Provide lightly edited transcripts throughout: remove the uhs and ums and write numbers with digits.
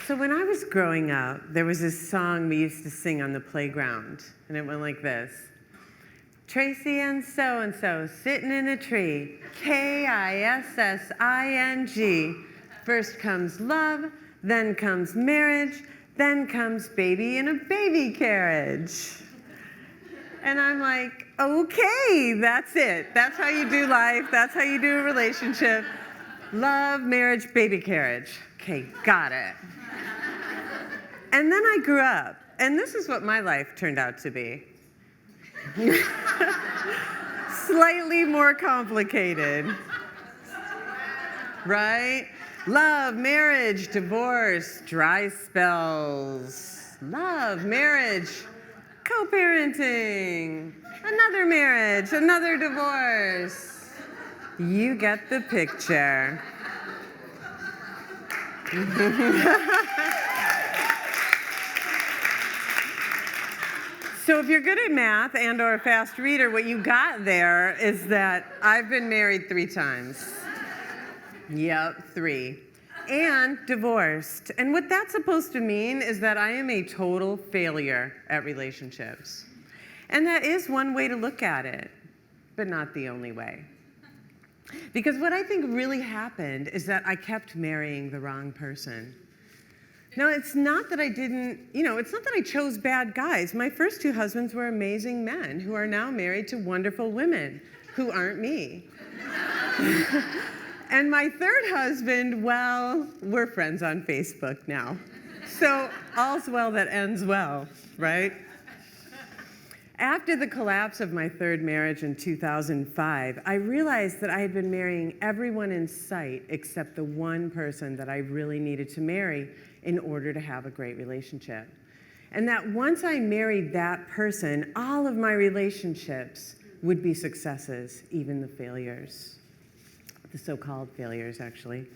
So when I was growing up, there was this song we used to sing on the playground, and it went like this. Tracy and so sitting in a tree, Kissing. First comes love, then comes marriage, then comes baby in a baby carriage. And I'm like, okay, that's it. That's how you do life. That's how you do a relationship. Love, marriage, baby carriage. Okay, got it. And then I grew up, and this is what my life turned out to be. Slightly more complicated, right? Love, marriage, divorce, dry spells. Love, marriage, co-parenting, another marriage, another divorce. You get the picture. So if you're good at math and or a fast reader, what you got there is that I've been married 3 times. Yep, 3. And divorced. And what that's supposed to mean is that I am a total failure at relationships. And that is one way to look at it, but not the only way. Because what I think really happened is that I kept marrying the wrong person. Now, it's not that I didn't, it's not that I chose bad guys. My first 2 husbands were amazing men who are now married to wonderful women who aren't me. And my 3rd husband, well, we're friends on Facebook now. So all's well that ends well, right? After the collapse of my 3rd marriage in 2005, I realized that I had been marrying everyone in sight except the one person that I really needed to marry in order to have a great relationship. And that once I married that person, all of my relationships would be successes, even the failures. The so-called failures, actually.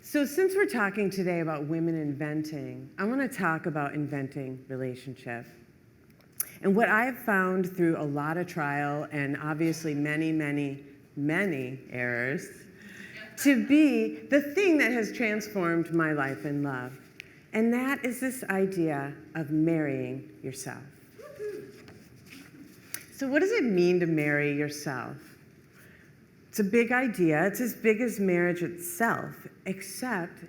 So since we're talking today about women inventing, I want to talk about inventing relationship. And what I've found through a lot of trial and obviously many, many, many errors to be the thing that has transformed my life in love. And that is this idea of marrying yourself. So what does it mean to marry yourself? It's a big idea. It's as big as marriage itself, except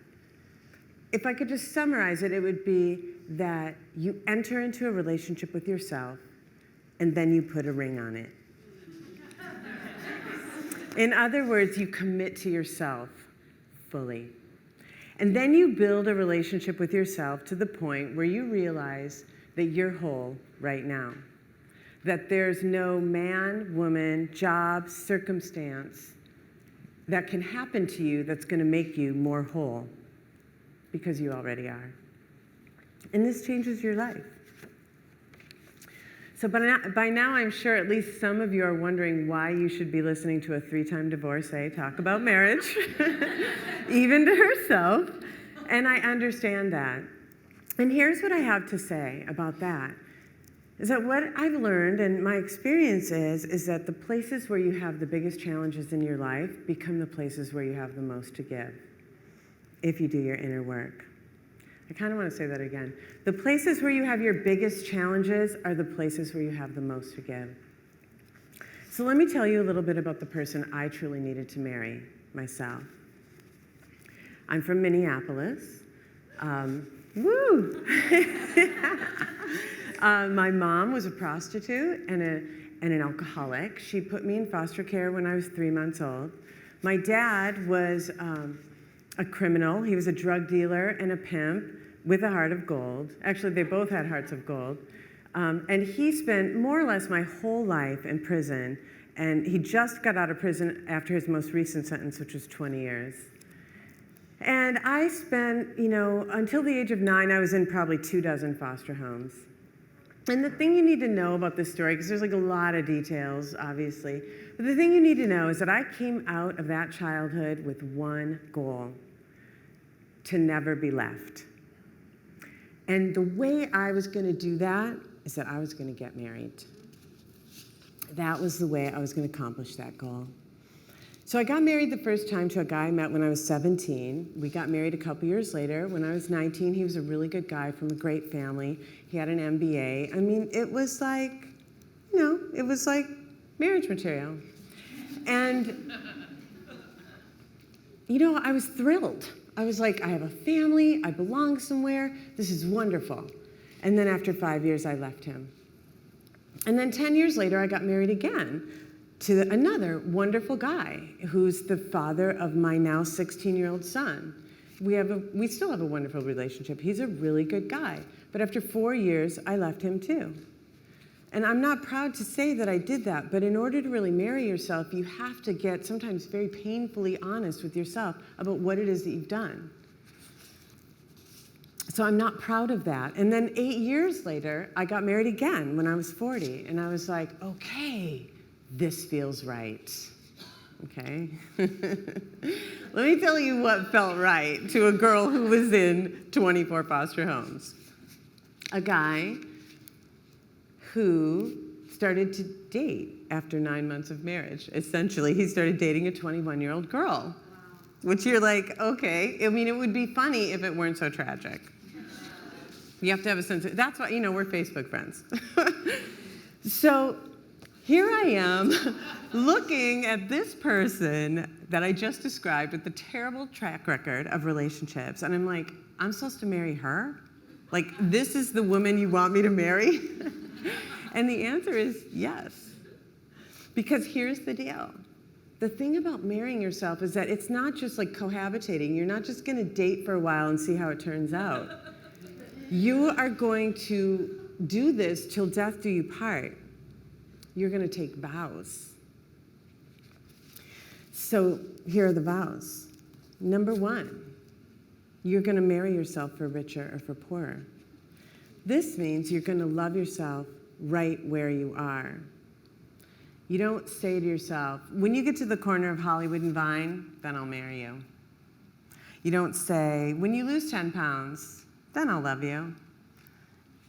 if I could just summarize it, it would be that you enter into a relationship with yourself and then you put a ring on it. In other words, you commit to yourself fully. And then you build a relationship with yourself to the point where you realize that you're whole right now. That there's no man, woman, job, circumstance that can happen to you that's going to make you more whole, because you already are. And this changes your life. So by now, I'm sure at least some of you are wondering why you should be listening to a 3-time divorcee talk about marriage, even to herself. And I understand that. And here's what I have to say about that. Is that what I've learned, and my experience is that the places where you have the biggest challenges in your life become the places where you have the most to give, if you do your inner work. I kind of want to say that again. The places where you have your biggest challenges are the places where you have the most to give. So let me tell you a little bit about the person I truly needed to marry, myself. I'm from Minneapolis. Woo! My mom was a prostitute and an alcoholic. She put me in foster care when I was 3 months old. My dad was a criminal. He was a drug dealer and a pimp with a heart of gold. Actually, they both had hearts of gold. And he spent more or less my whole life in prison. And he just got out of prison after his most recent sentence, which was 20 years. And I spent, until the age of 9, I was in probably 24 foster homes. And the thing you need to know about this story, because there's like a lot of details, obviously, but the thing you need to know is that I came out of that childhood with one goal: to never be left. And the way I was going to do that is that I was going to get married. That was the way I was going to accomplish that goal. So I got married the first time to a guy I met when I was 17. We got married a couple years later. When I was 19, he was a really good guy from a great family. He had an MBA. I mean, it was like, it was like marriage material. And, I was thrilled. I was like, I have a family, I belong somewhere, this is wonderful. And then after 5 years, I left him. And then 10 years later, I got married again to another wonderful guy who's the father of my now 16-year-old son. We still have a wonderful relationship. He's a really good guy. But after 4 years, I left him too. And I'm not proud to say that I did that, but in order to really marry yourself, you have to get sometimes very painfully honest with yourself about what it is that you've done. So I'm not proud of that. And then 8 years later, I got married again when I was 40. And I was like, okay, this feels right. Okay? Let me tell you what felt right to a girl who was in 24 foster homes. A guy who started to date after 9 months of marriage. Essentially, he started dating a 21-year-old girl. Wow. Which you're like, okay. I mean, it would be funny if it weren't so tragic. You have to have a sense of, that's why, we're Facebook friends. So here I am looking at this person that I just described with the terrible track record of relationships. And I'm like, I'm supposed to marry her? Like, this is the woman you want me to marry? And the answer is yes. Because here's the deal. The thing about marrying yourself is that it's not just like cohabitating. You're not just going to date for a while and see how it turns out. You are going to do this till death do you part. You're going to take vows. So here are the vows. Number 1, you're going to marry yourself for richer or for poorer. This means you're going to love yourself right where you are. You don't say to yourself, when you get to the corner of Hollywood and Vine, then I'll marry you. You don't say, when you lose 10 pounds, then I'll love you.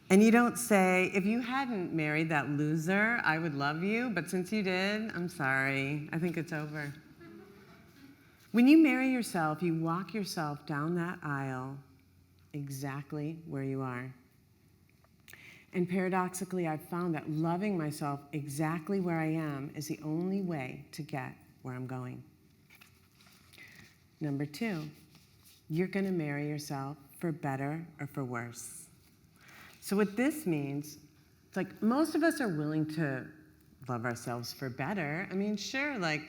And you don't say, if you hadn't married that loser, I would love you, but since you did, I'm sorry, I think it's over. When you marry yourself, you walk yourself down that aisle exactly where you are. And paradoxically, I've found that loving myself exactly where I am is the only way to get where I'm going. Number 2, you're going to marry yourself for better or for worse. So what this means, it's like most of us are willing to love ourselves for better. I mean, sure, like,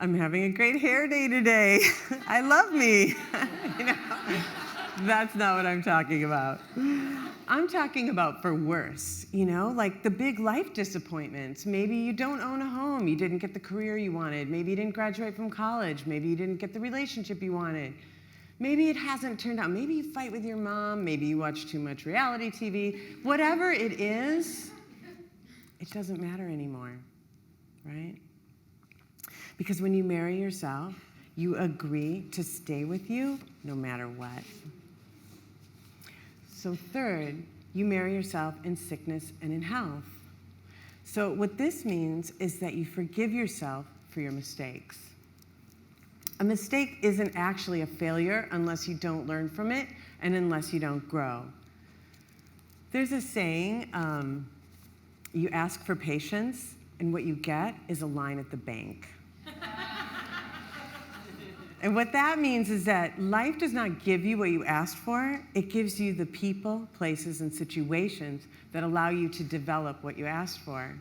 I'm having a great hair day today. I love me. That's not what I'm talking about. I'm talking about for worse, like the big life disappointments. Maybe you don't own a home. You didn't get the career you wanted. Maybe you didn't graduate from college. Maybe you didn't get the relationship you wanted. Maybe it hasn't turned out. Maybe you fight with your mom. Maybe you watch too much reality TV. Whatever it is, it doesn't matter anymore, right? Because when you marry yourself, you agree to stay with you no matter what. So third, you marry yourself in sickness and in health. So what this means is that you forgive yourself for your mistakes. A mistake isn't actually a failure unless you don't learn from it and unless you don't grow. There's a saying, you ask for patience, and what you get is a line at the bank. And what that means is that life does not give you what you asked for. It gives you the people, places, and situations that allow you to develop what you asked for.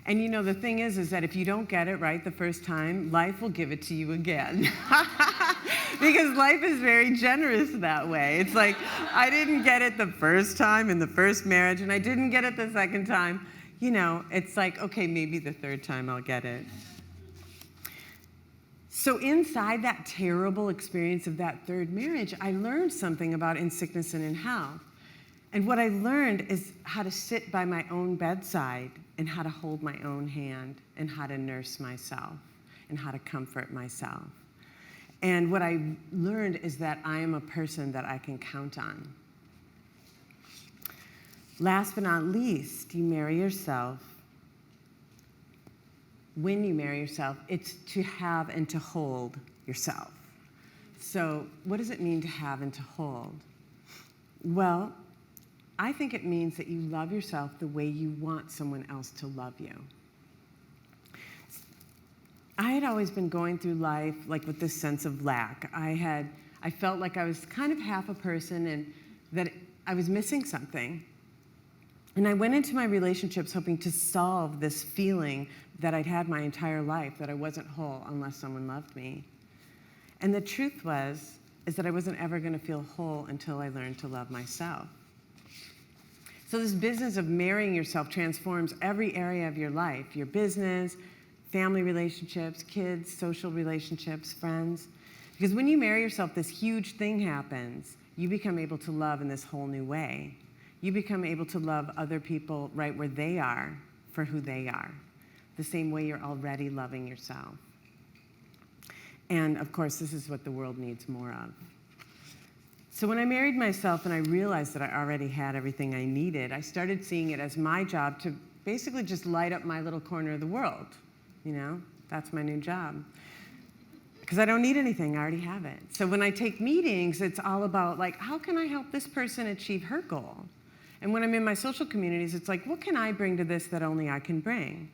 And the thing is that if you don't get it right the first time, life will give it to you again. Because life is very generous that way. It's like, I didn't get it the first time in the first marriage, and I didn't get it the second time. It's like, okay, maybe the third time I'll get it. So inside that terrible experience of that third marriage, I learned something about in sickness and in health. And what I learned is how to sit by my own bedside and how to hold my own hand and how to nurse myself and how to comfort myself. And what I learned is that I am a person that I can count on. Last but not least, you marry yourself when you marry yourself, it's to have and to hold yourself. So what does it mean to have and to hold? Well, I think it means that you love yourself the way you want someone else to love you. I had always been going through life like with this sense of lack. I felt like I was kind of half a person and that I was missing something. And I went into my relationships hoping to solve this feeling that I'd had my entire life, that I wasn't whole unless someone loved me. And the truth is that I wasn't ever going to feel whole until I learned to love myself. So this business of marrying yourself transforms every area of your life, your business, family relationships, kids, social relationships, friends. Because when you marry yourself, this huge thing happens. You become able to love in this whole new way. You become able to love other people right where they are for who they are, the same way you're already loving yourself. And of course, this is what the world needs more of. So when I married myself and I realized that I already had everything I needed, I started seeing it as my job to basically just light up my little corner of the world. You know, that's my new job. Because I don't need anything, I already have it. So when I take meetings, it's all about like, how can I help this person achieve her goal? And when I'm in my social communities, it's like, what can I bring to this that only I can bring?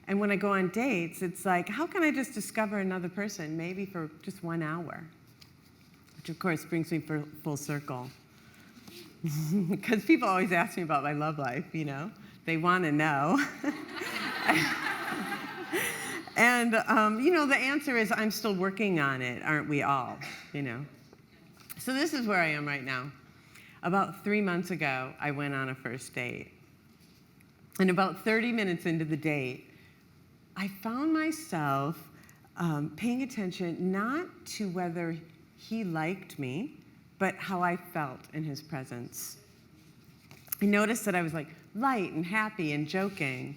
And when I go on dates, it's like, how can I just discover another person, maybe for just 1 hour? Which of course brings me full circle. Because people always ask me about my love life, you know? They want to know. And, you know, the answer is I'm still working on it, aren't we all, you know? So this is where I am right now. About 3 months ago, I went on a first date. And about 30 minutes into the date, I found myself paying attention not to whether he liked me, but how I felt in his presence. I noticed that I was like light and happy and joking.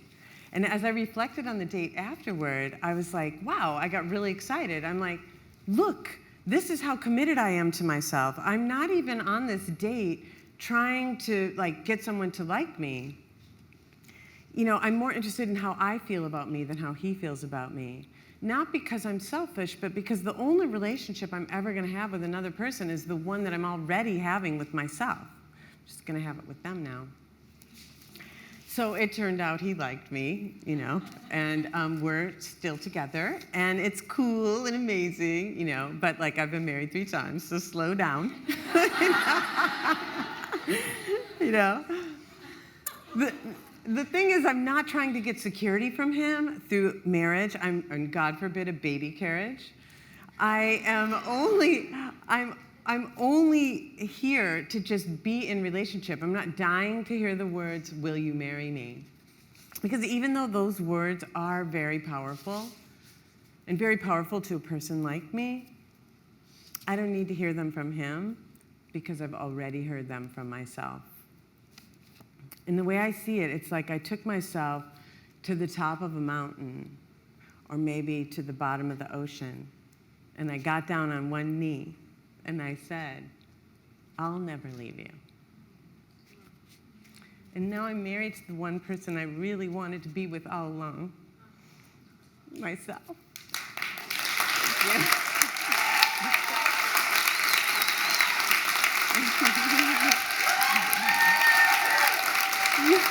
And as I reflected on the date afterward, I was like, wow, I got really excited. I'm like, look, this is how committed I am to myself. I'm not even on this date trying to like get someone to like me. You know, I'm more interested in how I feel about me than how he feels about me. Not because I'm selfish, but because the only relationship I'm ever going to have with another person is the one that I'm already having with myself. I'm just going to have it with them now. So it turned out he liked me, you know, and we're still together, and it's cool and amazing, you know, but like I've been married 3 times, so slow down. You know? The thing is, I'm not trying to get security from him through marriage. And God forbid, a baby carriage. I'm only here to just be in relationship. I'm not dying to hear the words, will you marry me? Because even though those words are very powerful, and very powerful to a person like me, I don't need to hear them from him because I've already heard them from myself. And the way I see it, it's like I took myself to the top of a mountain, or maybe to the bottom of the ocean, and I got down on one knee, and I said, I'll never leave you. And now I'm married to the one person I really wanted to be with all along, myself. Yeah. Yes.